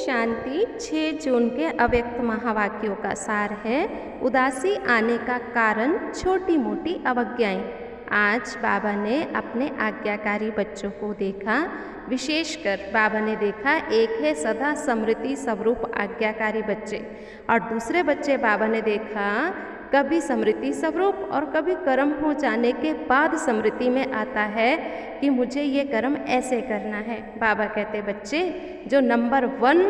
शांति 6 जून के अव्यक्त महावाक्यों का सार है। उदासी आने का कारण छोटी मोटी अवज्ञाएं। आज बाबा ने अपने आज्ञाकारी बच्चों को देखा, विशेषकर बाबा ने देखा एक है सदा समृद्धि स्वरूप आज्ञाकारी बच्चे और दूसरे बच्चे बाबा ने देखा कभी समृद्धि स्वरूप और कभी कर्म हो जाने के बाद समृद्धि में आता है कि मुझे ये कर्म ऐसे करना है। बाबा कहते बच्चे जो नंबर 1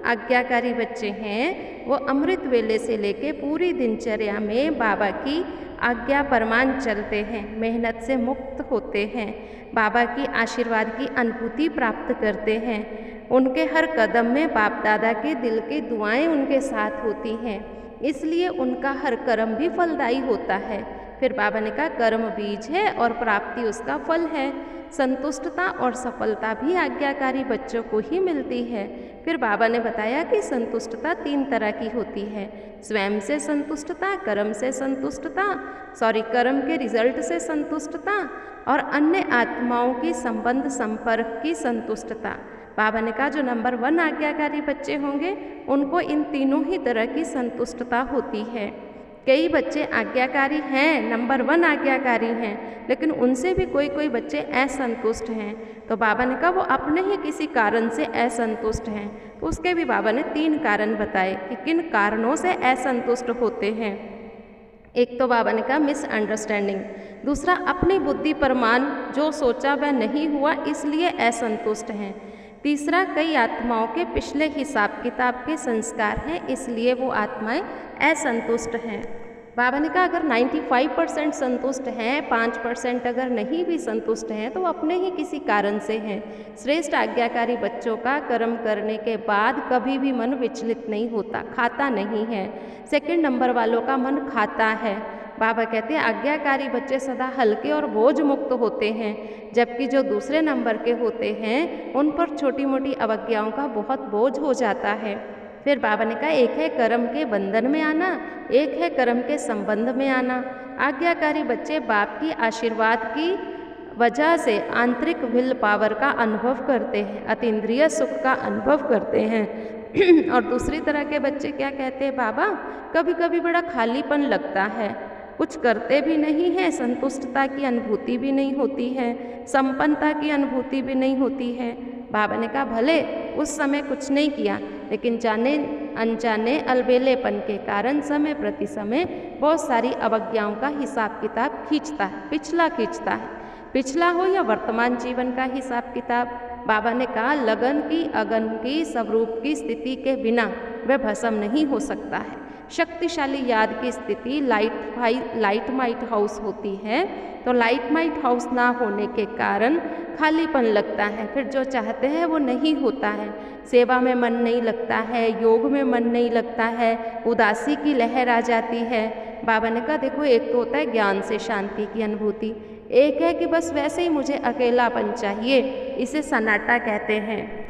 आज्ञाकारी बच्चे हैं वो अमृत वेले से लेके पूरी दिनचर्या में बाबा की आज्ञा परमान चलते हैं, मेहनत से मुक्त होते हैं, बाबा की आशीर्वाद की अनुभूति प्राप्त करते हैं। उनके हर कदम में बाप दादा के दिल की दुआएं उनके साथ होती हैं, इसलिए उनका हर कर्म भी फलदायी होता है। फिर बाबा ने कहा कर्म बीज है और प्राप्ति उसका फल है। संतुष्टता और सफलता भी आज्ञाकारी बच्चों को ही मिलती है। फिर बाबा ने बताया कि संतुष्टता 3 तरह की होती है, स्वयं से संतुष्टता, कर्म के रिजल्ट से संतुष्टता और अन्य आत्माओं की संबंध संपर्क की संतुष्टता। बाबा ने कहा जो नंबर 1 आज्ञाकारी बच्चे होंगे उनको इन तीनों ही तरह की संतुष्टता होती है। कई बच्चे आज्ञाकारी हैं, नंबर 1 आज्ञाकारी हैं, लेकिन उनसे भी कोई कोई बच्चे असंतुष्ट हैं। तो बाबा ने कहा वो अपने ही किसी कारण से असंतुष्ट हैं। तो उसके भी बाबा ने 3 कारण बताए कि किन कारणों से असंतुष्ट होते हैं। एक तो बाबा ने कहा मिसअंडरस्टैंडिंग, दूसरा अपनी बुद्धि पर मान, जो सोचा वह नहीं हुआ इसलिए असंतुष्ट हैं, तीसरा कई आत्माओं के पिछले हिसाब किताब के संस्कार हैं इसलिए वो आत्माएं असंतुष्ट हैं। बाबा ने कहा अगर 95% संतुष्ट हैं, 5% अगर नहीं भी संतुष्ट हैं तो अपने ही किसी कारण से हैं। श्रेष्ठ आज्ञाकारी बच्चों का कर्म करने के बाद कभी भी मन विचलित नहीं होता, खाता नहीं है। सेकंड नंबर वालों का मन खाता है। बाबा कहते हैं आज्ञाकारी बच्चे सदा हल्के और बोझ मुक्त होते हैं, जबकि जो दूसरे नंबर के होते हैं उन पर छोटी मोटी अवज्ञाओं का बहुत बोझ हो जाता है। फिर बाबा ने कहा एक है कर्म के बंधन में आना, एक है कर्म के संबंध में आना। आज्ञाकारी बच्चे बाप की आशीर्वाद की वजह से आंतरिक विल पावर का अनुभव करते हैं, अतीन्द्रिय सुख का अनुभव करते हैं। और दूसरी तरह के बच्चे क्या कहते हैं बाबा, कभी कभी बड़ा खालीपन लगता है, कुछ करते भी नहीं है, संतुष्टता की अनुभूति भी नहीं होती है, संपन्नता की अनुभूति भी नहीं होती है। बाबा ने कहा भले उस समय कुछ नहीं किया, लेकिन जाने अनजाने अलबेलेपन के कारण समय प्रति समय बहुत सारी अवज्ञाओं का हिसाब किताब खींचता है, पिछला खींचता है, पिछला हो या वर्तमान जीवन का हिसाब किताब। बाबा ने कहा लगन की अगन की स्वरूप की स्थिति के बिना वह भस्म नहीं हो सकता है। शक्तिशाली याद की स्थिति लाइट माइट हाउस होती है, तो लाइट माइट हाउस ना होने के कारण खालीपन लगता है, फिर जो चाहते हैं वो नहीं होता है। सेवा में मन नहीं लगता है, योग में मन नहीं लगता है, उदासी की लहर आ जाती है। बाबा ने कहा देखो एक तो होता है ज्ञान से शांति की अनुभूति, एक है कि बस वैसे ही मुझे अकेलापन चाहिए, इसे सन्नाटा कहते हैं।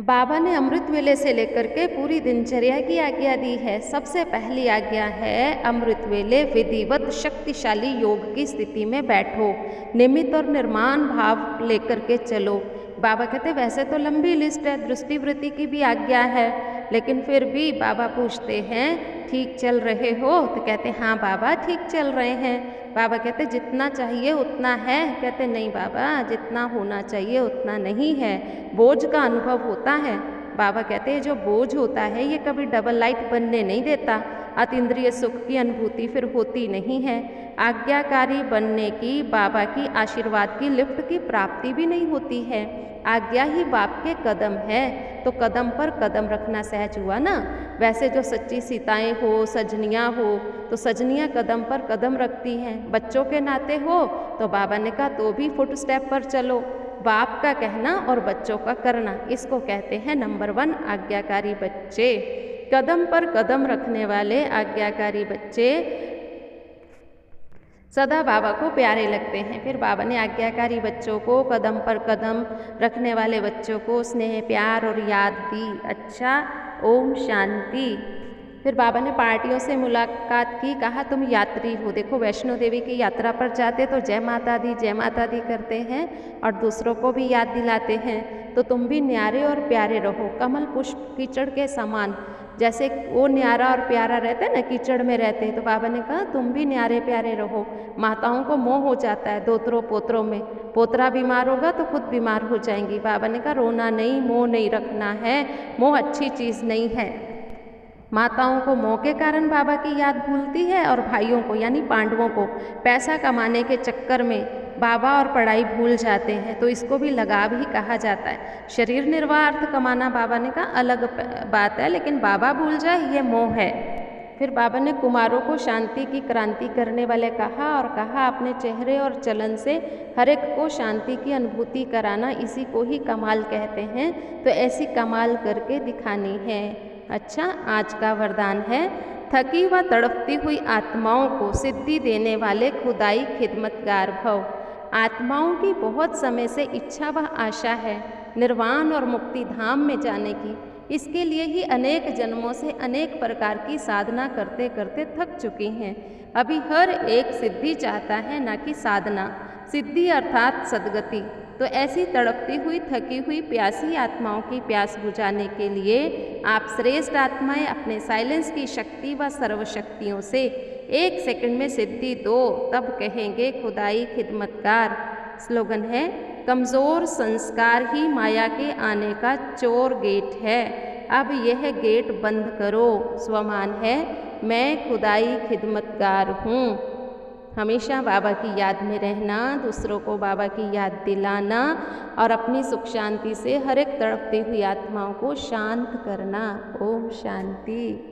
बाबा ने अमृत वेले से लेकर के पूरी दिनचर्या की आज्ञा दी है। सबसे पहली आज्ञा है अमृत वेले विधिवत शक्तिशाली योग की स्थिति में बैठो, निमित्त और निर्माण भाव लेकर के चलो। बाबा कहते वैसे तो लंबी लिस्ट है, दृष्टिवृत्ति की भी आज्ञा है, लेकिन फिर भी बाबा पूछते हैं ठीक चल रहे हो, तो कहते हाँ बाबा ठीक चल रहे हैं। बाबा कहते जितना चाहिए उतना है, कहते नहीं बाबा जितना होना चाहिए उतना नहीं है, बोझ का अनुभव होता है। बाबा कहते हैं जो बोझ होता है ये कभी डबल लाइट बनने नहीं देता, अतीन्द्रिय सुख की अनुभूति फिर होती नहीं है। आज्ञाकारी बनने की बाबा की आशीर्वाद की लिफ्ट की प्राप्ति भी नहीं होती है। आज्ञा ही बाप के कदम है, तो कदम पर कदम रखना सहज हुआ ना। वैसे जो सच्ची सीताएं हो, सजनियाँ हो, तो सजनियाँ कदम पर कदम रखती हैं। बच्चों के नाते हो तो बाबा ने कहा तो भी फुट स्टेप पर चलो, बाप का कहना और बच्चों का करना, इसको कहते हैं नंबर 1 आज्ञाकारी बच्चे। कदम पर कदम रखने वाले आज्ञाकारी बच्चे सदा बाबा को प्यारे लगते हैं। फिर बाबा ने आज्ञाकारी बच्चों को, कदम पर कदम रखने वाले बच्चों को स्नेह, प्यार और याद दी। अच्छा, ओम शांति। फिर बाबा ने पार्टियों से मुलाकात की, कहा तुम यात्री हो। देखो वैष्णो देवी की यात्रा पर जाते तो जय माता दी करते हैं और दूसरों को भी याद दिलाते हैं। तो तुम भी न्यारे और प्यारे रहो, कमल पुष्प कीचड़ के समान। जैसे वो न्यारा और प्यारा रहते हैं ना, कीचड़ में रहते हैं, तो बाबा ने कहा तुम भी न्यारे प्यारे रहो। माताओं को मोह हो जाता है दोतरों पोतरों में, पोतरा बीमार होगा तो खुद बीमार हो जाएंगी। बाबा ने कहा रोना नहीं, मोह नहीं रखना है, मोह अच्छी चीज़ नहीं है। माताओं को मोह के कारण बाबा की याद भूलती है और भाइयों को यानी पांडवों को पैसा कमाने के चक्कर में बाबा और पढ़ाई भूल जाते हैं, तो इसको भी लगाव ही कहा जाता है। शरीर निर्वाह अर्थ कमाना बाबा ने कहा अलग बात है, लेकिन बाबा भूल जाए ये मोह है। फिर बाबा ने कुमारों को शांति की क्रांति करने वाले कहा और कहा अपने चेहरे और चलन से हर एक को शांति की अनुभूति कराना, इसी को ही कमाल कहते हैं। तो ऐसी कमाल करके दिखानी है। अच्छा, आज का वरदान है, थकी व तड़पती हुई आत्माओं को सिद्धि देने वाले खुदाई खिदमतगार भव। आत्माओं की बहुत समय से इच्छा व आशा है निर्वाण और मुक्ति धाम में जाने की। इसके लिए ही अनेक जन्मों से अनेक प्रकार की साधना करते करते थक चुकी हैं। अभी हर एक सिद्धि चाहता है, ना कि साधना। सिद्धि अर्थात सद्गति। तो ऐसी तड़पती हुई थकी हुई प्यासी आत्माओं की प्यास बुझाने के लिए आप श्रेष्ठ आत्माएं अपने साइलेंस की शक्ति व सर्वशक्तियों से 1 सेकंड में सिद्धि दो, तब कहेंगे खुदाई खिदमतगार। स्लोगन है, कमज़ोर संस्कार ही माया के आने का चोर गेट है, अब यह गेट बंद करो। स्वमान है, मैं खुदाई खिदमतगार हूँ। हमेशा बाबा की याद में रहना, दूसरों को बाबा की याद दिलाना और अपनी सुख शांति से हर एक तड़पती हुई आत्माओं को शांत करना। ओम शांति।